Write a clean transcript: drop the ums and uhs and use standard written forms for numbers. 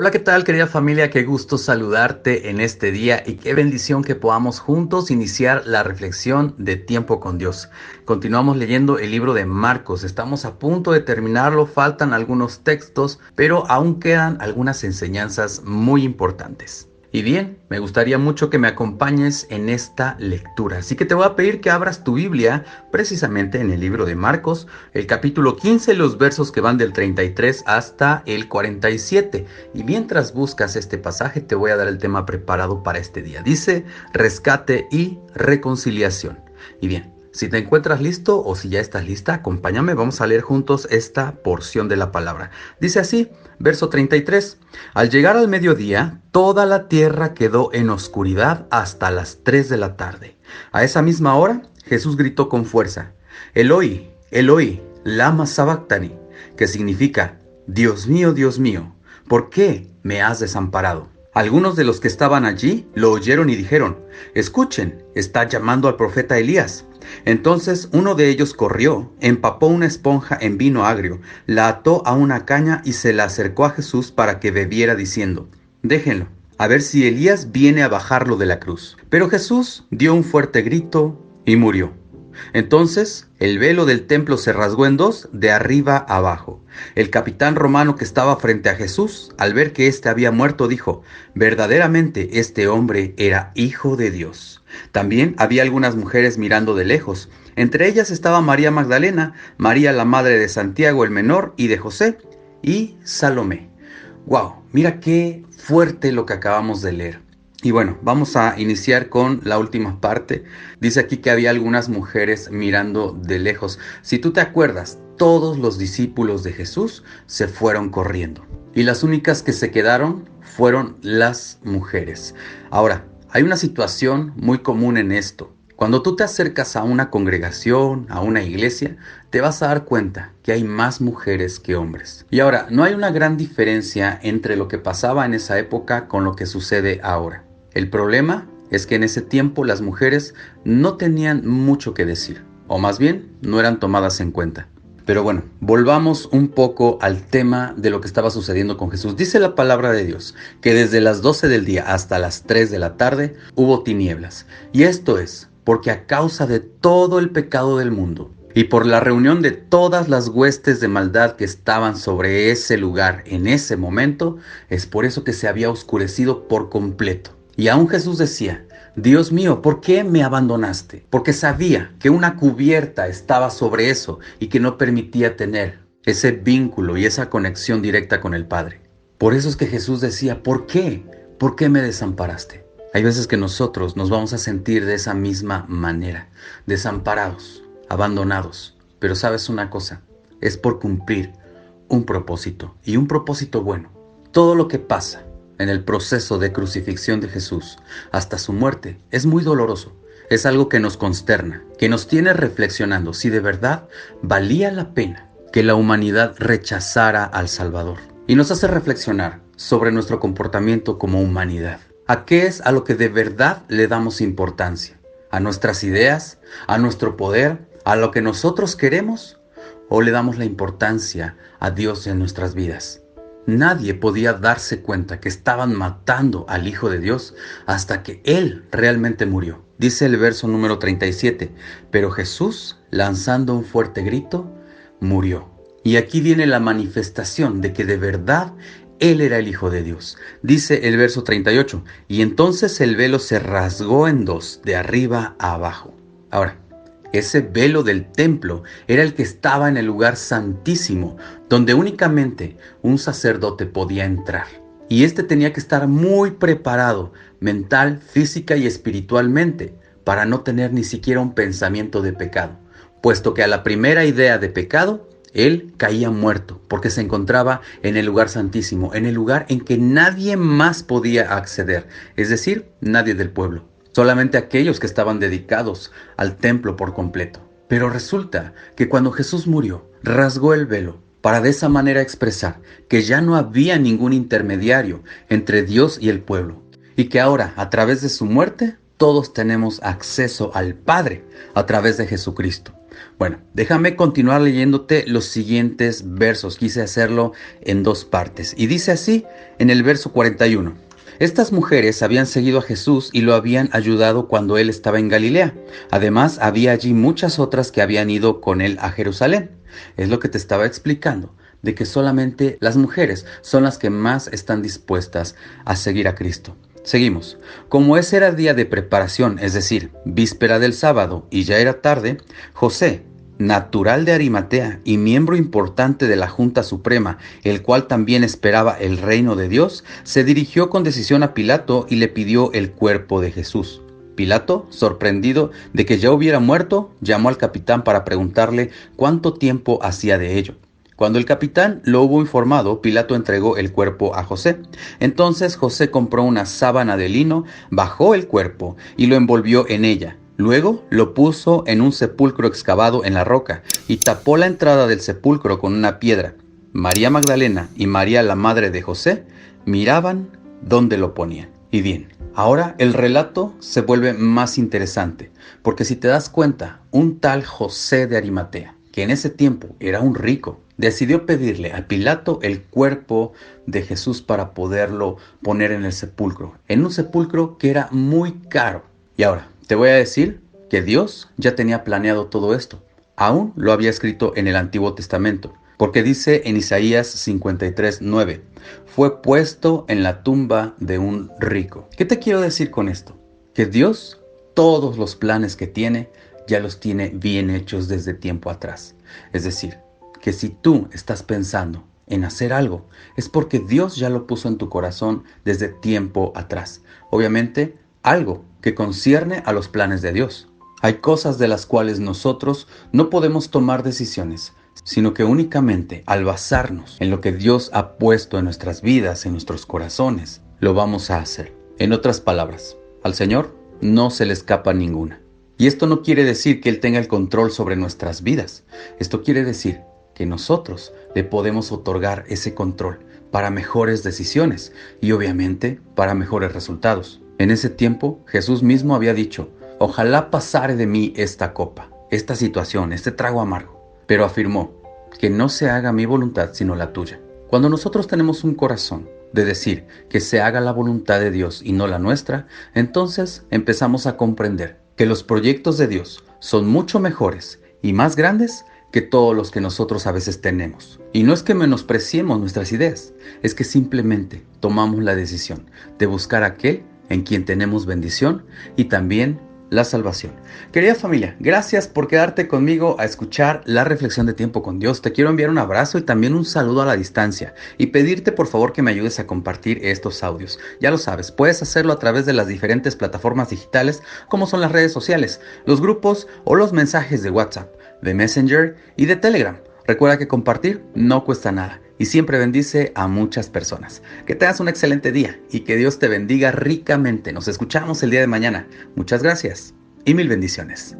Hola, ¿qué tal, querida familia? Qué gusto saludarte en este día y qué bendición que podamos juntos iniciar la reflexión de tiempo con Dios. Continuamos leyendo el libro de Marcos. Estamos a punto de terminarlo, faltan algunos textos, pero aún quedan algunas enseñanzas muy importantes. Y bien, me gustaría mucho que me acompañes en esta lectura. Así que te voy a pedir que abras tu Biblia precisamente en el libro de Marcos, el capítulo 15, los versos que van del 33 hasta el 47. Y mientras buscas este pasaje, te voy a dar el tema preparado para este día. Dice rescate y reconciliación. Y bien, si te encuentras listo o si ya estás lista, acompáñame, vamos a leer juntos esta porción de la palabra. Dice así, verso 33. Al llegar al mediodía, toda la tierra quedó en oscuridad hasta las 3 de la tarde. A esa misma hora, Jesús gritó con fuerza, Eloi, Eloi, lama sabactani, que significa, Dios mío, ¿por qué me has desamparado? Algunos de los que estaban allí lo oyeron y dijeron, escuchen, está llamando al profeta Elías. Entonces uno de ellos corrió, empapó una esponja en vino agrio, la ató a una caña y se la acercó a Jesús para que bebiera diciendo, déjenlo, a ver si Elías viene a bajarlo de la cruz. Pero Jesús dio un fuerte grito y murió. Entonces el velo del templo se rasgó en dos, de arriba a abajo. El capitán romano que estaba frente a Jesús, al ver que éste había muerto, dijo, verdaderamente este hombre era hijo de Dios. También había algunas mujeres mirando de lejos. Entre ellas estaba María Magdalena, María la madre de Santiago el menor y de José, y Salomé. ¡Wow! Mira qué fuerte lo que acabamos de leer. Y bueno, vamos a iniciar con la última parte. Dice aquí que había algunas mujeres mirando de lejos. Si tú te acuerdas, todos los discípulos de Jesús se fueron corriendo. Y las únicas que se quedaron fueron las mujeres. Ahora, hay una situación muy común en esto. Cuando tú te acercas a una congregación, a una iglesia, te vas a dar cuenta que hay más mujeres que hombres. Y ahora, no hay una gran diferencia entre lo que pasaba en esa época con lo que sucede ahora. El problema es que en ese tiempo las mujeres no tenían mucho que decir, o más bien no eran tomadas en cuenta. Pero bueno, volvamos un poco al tema de lo que estaba sucediendo con Jesús. Dice la palabra de Dios que desde las 12 del día hasta las 3 de la tarde hubo tinieblas. Y esto es porque a causa de todo el pecado del mundo y por la reunión de todas las huestes de maldad que estaban sobre ese lugar en ese momento, es por eso que se había oscurecido por completo. Y aún Jesús decía, Dios mío, ¿por qué me abandonaste? Porque sabía que una cubierta estaba sobre eso y que no permitía tener ese vínculo y esa conexión directa con el Padre. Por eso es que Jesús decía, ¿por qué? ¿Por qué me desamparaste? Hay veces que nosotros nos vamos a sentir de esa misma manera, desamparados, abandonados. Pero sabes una cosa, es por cumplir un propósito y un propósito bueno. Todo lo que pasa en el proceso de crucifixión de Jesús hasta su muerte es muy doloroso. Es algo que nos consterna, que nos tiene reflexionando si de verdad valía la pena que la humanidad rechazara al Salvador. Y nos hace reflexionar sobre nuestro comportamiento como humanidad. ¿A qué es a lo que de verdad le damos importancia? ¿A nuestras ideas? ¿A nuestro poder? ¿A lo que nosotros queremos? ¿O le damos la importancia a Dios en nuestras vidas? Nadie podía darse cuenta que estaban matando al Hijo de Dios hasta que Él realmente murió. Dice el verso número 37, pero Jesús, lanzando un fuerte grito, murió. Y aquí viene la manifestación de que de verdad Él era el Hijo de Dios. Dice el verso 38, y entonces el velo se rasgó en dos, de arriba a abajo. Ahora, ese velo del templo era el que estaba en el lugar santísimo, donde únicamente un sacerdote podía entrar. Y este tenía que estar muy preparado, mental, física y espiritualmente, para no tener ni siquiera un pensamiento de pecado, puesto que a la primera idea de pecado, él caía muerto, porque se encontraba en el lugar santísimo, en el lugar en que nadie más podía acceder, es decir, nadie del pueblo. Solamente aquellos que estaban dedicados al templo por completo. Pero resulta que cuando Jesús murió, rasgó el velo para de esa manera expresar que ya no había ningún intermediario entre Dios y el pueblo. Y que ahora, a través de su muerte, todos tenemos acceso al Padre a través de Jesucristo. Bueno, déjame continuar leyéndote los siguientes versos. Quise hacerlo en dos partes. Y dice así en el verso 41. Estas mujeres habían seguido a Jesús y lo habían ayudado cuando él estaba en Galilea. Además, había allí muchas otras que habían ido con él a Jerusalén. Es lo que te estaba explicando, de que solamente las mujeres son las que más están dispuestas a seguir a Cristo. Seguimos. Como ese era día de preparación, es decir, víspera del sábado, y ya era tarde, José, natural de Arimatea y miembro importante de la Junta Suprema, el cual también esperaba el reino de Dios, se dirigió con decisión a Pilato y le pidió el cuerpo de Jesús. Pilato, sorprendido de que ya hubiera muerto, llamó al capitán para preguntarle cuánto tiempo hacía de ello. Cuando el capitán lo hubo informado, Pilato entregó el cuerpo a José. Entonces José compró una sábana de lino, bajó el cuerpo y lo envolvió en ella. Luego lo puso en un sepulcro excavado en la roca y tapó la entrada del sepulcro con una piedra. María Magdalena y María, la madre de José, miraban dónde lo ponían. Y bien, ahora el relato se vuelve más interesante, porque si te das cuenta, un tal José de Arimatea, que en ese tiempo era un rico, decidió pedirle a Pilato el cuerpo de Jesús para poderlo poner en el sepulcro, en un sepulcro que era muy caro. Y ahora, te voy a decir que Dios ya tenía planeado todo esto. Aún lo había escrito en el Antiguo Testamento, porque dice en Isaías 53:9, fue puesto en la tumba de un rico. ¿Qué te quiero decir con esto? Que Dios, todos los planes que tiene, ya los tiene bien hechos desde tiempo atrás. Es decir, que si tú estás pensando en hacer algo, es porque Dios ya lo puso en tu corazón desde tiempo atrás. Obviamente, algo que concierne a los planes de Dios. Hay cosas de las cuales nosotros no podemos tomar decisiones, sino que únicamente al basarnos en lo que Dios ha puesto en nuestras vidas, en nuestros corazones, lo vamos a hacer. En otras palabras, al Señor no se le escapa ninguna. Y esto no quiere decir que Él tenga el control sobre nuestras vidas. Esto quiere decir que nosotros le podemos otorgar ese control para mejores decisiones y obviamente para mejores resultados. En ese tiempo, Jesús mismo había dicho, ojalá pasare de mí esta copa, esta situación, este trago amargo. Pero afirmó, que no se haga mi voluntad sino la tuya. Cuando nosotros tenemos un corazón de decir que se haga la voluntad de Dios y no la nuestra, entonces empezamos a comprender que los proyectos de Dios son mucho mejores y más grandes que todos los que nosotros a veces tenemos. Y no es que menospreciemos nuestras ideas, es que simplemente tomamos la decisión de buscar a aquel en quien tenemos bendición y también la salvación. Querida familia, gracias por quedarte conmigo a escuchar la reflexión de Tiempo con Dios. Te quiero enviar un abrazo y también un saludo a la distancia y pedirte por favor que me ayudes a compartir estos audios. Ya lo sabes, puedes hacerlo a través de las diferentes plataformas digitales como son las redes sociales, los grupos o los mensajes de WhatsApp, de Messenger y de Telegram. Recuerda que compartir no cuesta nada y siempre bendice a muchas personas. Que tengas un excelente día y que Dios te bendiga ricamente. Nos escuchamos el día de mañana. Muchas gracias y mil bendiciones.